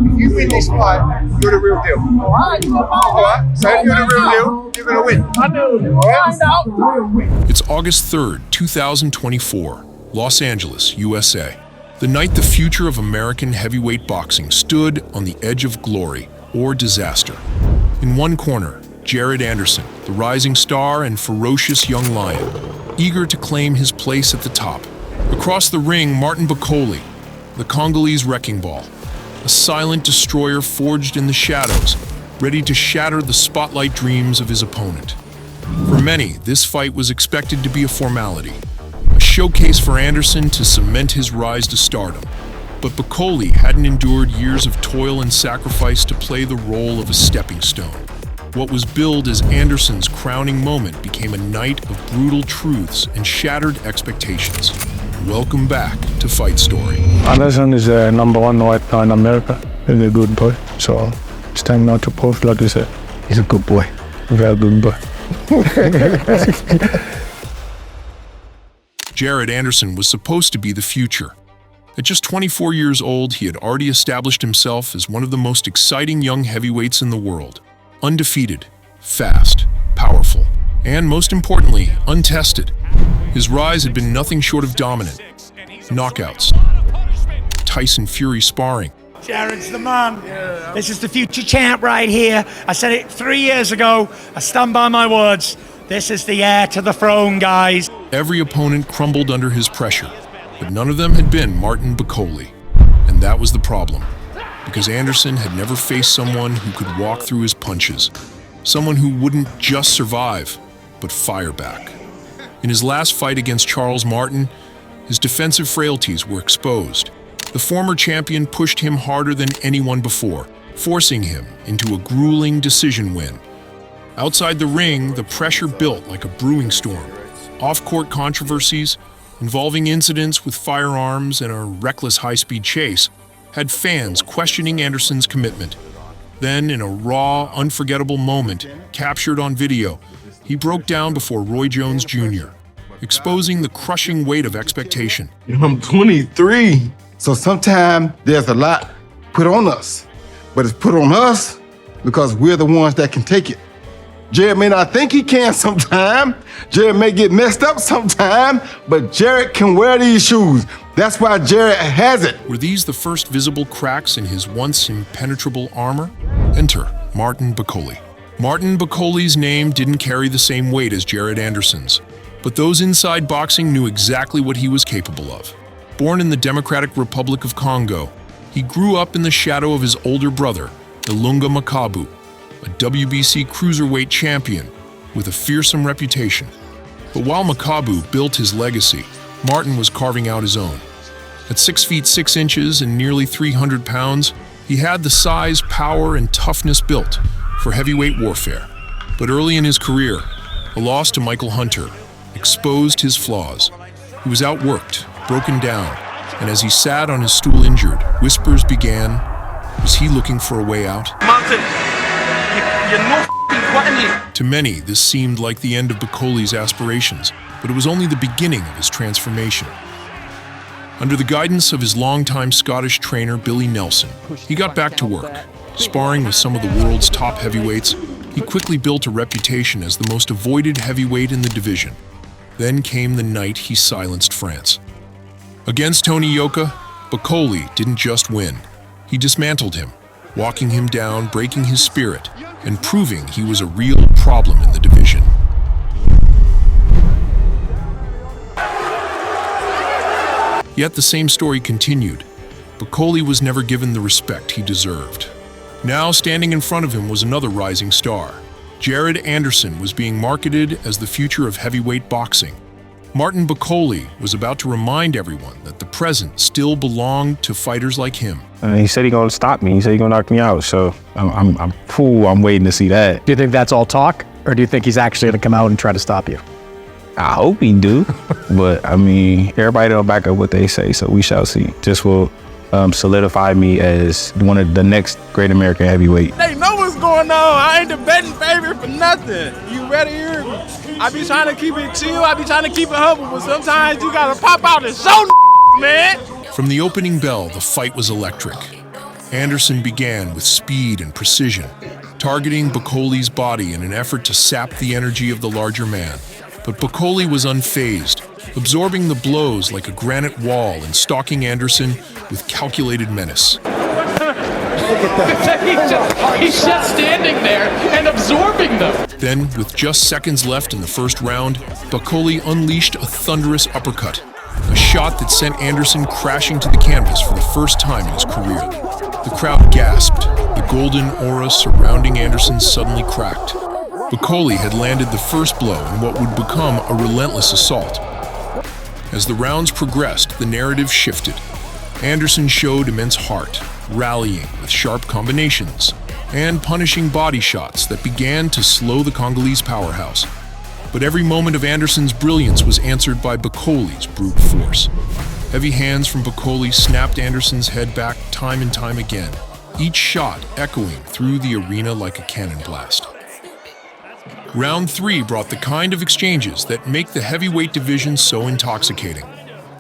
If you win this fight, you're the real deal. Alright? So if you're the real deal, you're gonna win. I know. Alright? It's August 3rd, 2024, Los Angeles, USA. The night the future of American heavyweight boxing stood on the edge of glory or disaster. In one corner, Jared Anderson, the rising star and ferocious young lion, eager to claim his place at the top. Across the ring, Martin Bakole, the Congolese wrecking ball, a silent destroyer forged in the shadows, ready to shatter the spotlight dreams of his opponent. For many, this fight was expected to be a formality, a showcase for Anderson to cement his rise to stardom. But Bakole hadn't endured years of toil and sacrifice to play the role of a stepping stone. What was billed as Anderson's crowning moment became a night of brutal truths and shattered expectations. Welcome back to Fight Story. Anderson is number one right now in America. He's a good boy. So it's time now to post, like you said. He's a good boy. Very good boy. Jared Anderson was supposed to be the future. At just 24 years old, he had already established himself as one of the most exciting young heavyweights in the world. Undefeated, fast, powerful, and most importantly, untested. His rise had been nothing short of dominant. Knockouts, Tyson Fury sparring. Jared's the man. This is the future champ right here. I said it 3 years ago. I stand by my words. This is the heir to the throne, guys. Every opponent crumbled under his pressure, but none of them had been Martin Bakole. And that was the problem, because Anderson had never faced someone who could walk through his punches, someone who wouldn't just survive, but fire back. In his last fight against Charles Martin, his defensive frailties were exposed. The former champion pushed him harder than anyone before, forcing him into a grueling decision win. Outside the ring, the pressure built like a brewing storm. Off-court controversies, involving incidents with firearms and a reckless high-speed chase, had fans questioning Anderson's commitment. Then, in a raw, unforgettable moment, captured on video, he broke down before Roy Jones Jr., exposing the crushing weight of expectation. I'm 23. So sometimes there's a lot put on us, but it's put on us because we're the ones that can take it. Jared may not think he can sometime. Jared may get messed up sometime, but Jared can wear these shoes. That's why Jared has it. Were these the first visible cracks in his once impenetrable armor? Enter Martin Bakole. Martin Bakole's name didn't carry the same weight as Jared Anderson's, but those inside boxing knew exactly what he was capable of. Born in the Democratic Republic of Congo, he grew up in the shadow of his older brother, Ilunga Makabu, a WBC cruiserweight champion with a fearsome reputation. But while Makabu built his legacy, Martin was carving out his own. At 6 feet 6 inches and nearly 300 pounds, he had the size, power, and toughness built for heavyweight warfare. But early in his career, a loss to Michael Hunter exposed his flaws. He was outworked, broken down, and as he sat on his stool injured, whispers began. Was he looking for a way out? Martin, you're no f***ing. To many, this seemed like the end of Bakole's aspirations, but it was only the beginning of his transformation. Under the guidance of his longtime Scottish trainer, Billy Nelson, he got back to work. Sparring with some of the world's top heavyweights, he quickly built a reputation as the most avoided heavyweight in the division. Then came the night he silenced France. Against Tony Yoka, Bakole didn't just win. He dismantled him, walking him down, breaking his spirit, and proving he was a real problem in the division. Yet the same story continued. Bakole was never given the respect he deserved. Now standing in front of him was another rising star. Jared Anderson was being marketed as the future of heavyweight boxing. Martin Bakole was about to remind everyone that the present still belonged to fighters like him. He said he's gonna stop me. He said he's gonna knock me out. So I'm waiting to see that. Do you think that's all talk, or do you think he's actually gonna come out and try to stop you? I hope he do, but I mean, everybody don't back up what they say, so we shall see. This will solidify me as one of the next great American heavyweight. They know what's going on. I ain't the betting favorite for nothing. You better hear me. I be trying to keep it chill. I be trying to keep it humble, but sometimes you gotta pop out and show man. From the opening bell, the fight was electric. Anderson began with speed and precision, targeting Bakoli's body in an effort to sap the energy of the larger man. But Bakoli was unfazed, absorbing the blows like a granite wall and stalking Anderson with calculated menace. He's just standing there and absorbing them. Then, with just seconds left in the first round, Bakoli unleashed a thunderous uppercut, a shot that sent Anderson crashing to the canvas for the first time in his career. The crowd gasped. The golden aura surrounding Anderson suddenly cracked. Bakoli had landed the first blow in what would become a relentless assault. As the rounds progressed, the narrative shifted. Anderson showed immense heart, rallying with sharp combinations and punishing body shots that began to slow the Congolese powerhouse. But every moment of Anderson's brilliance was answered by Bakoli's brute force. Heavy hands from Bakoli snapped Anderson's head back time and time again, each shot echoing through the arena like a cannon blast. Round 3 brought the kind of exchanges that make the heavyweight division so intoxicating.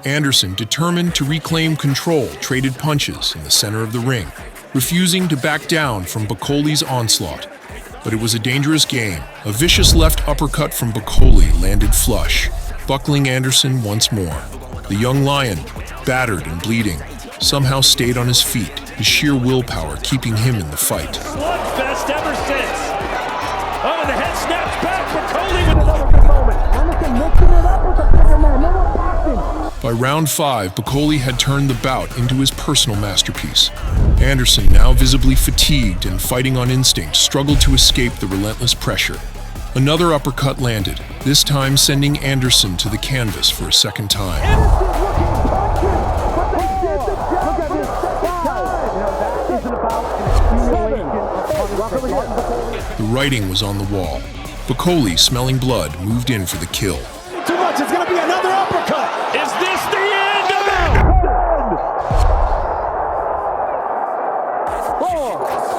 Anderson, determined to reclaim control, traded punches in the center of the ring, refusing to back down from Bakoli's onslaught. But it was a dangerous game. A vicious left uppercut from Bakoli landed flush, buckling Anderson once more. The young lion, battered and bleeding, somehow stayed on his feet, his sheer willpower keeping him in the fight. Slugfest ever since. Oh, the head snaps back. Bakoli with another good moment. Anderson mixing it up with the bigger man. No more boxing. By round 5, Bakoli had turned the bout into his personal masterpiece. Anderson, now visibly fatigued and fighting on instinct, struggled to escape the relentless pressure. Another uppercut landed, this time sending Anderson to the canvas for a second time. The writing was on the wall. Bakoli, smelling blood, moved in for the kill. Too much. It's going to be another uppercut. Is this the end of it?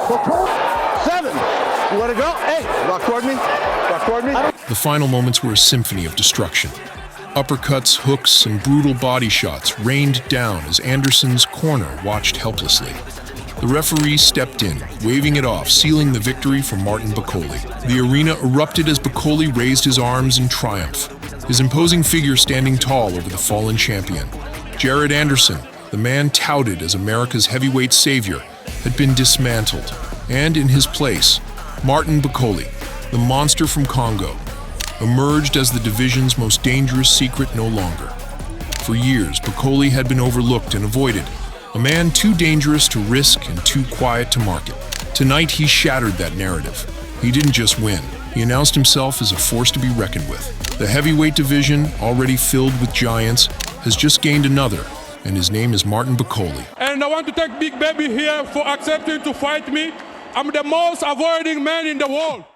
4, 7. You want to go? Hey, rock toward me. Rock toward me. The final moments were a symphony of destruction. Uppercuts, hooks, and brutal body shots rained down as Anderson's corner watched helplessly. The referee stepped in, waving it off, sealing the victory for Martin Bakoli. The arena erupted as Bakoli raised his arms in triumph, his imposing figure standing tall over the fallen champion. Jared Anderson, the man touted as America's heavyweight savior, had been dismantled, and in his place, Martin Bakoli, the monster from Congo, emerged as the division's most dangerous secret no longer. For years, Bakoli had been overlooked and avoided, a man too dangerous to risk and too quiet to market. Tonight, he shattered that narrative. He didn't just win. He announced himself as a force to be reckoned with. The heavyweight division, already filled with giants, has just gained another, and his name is Martin Bakoli. And I want to thank Big Baby here for accepting to fight me. I'm the most avoiding man in the world.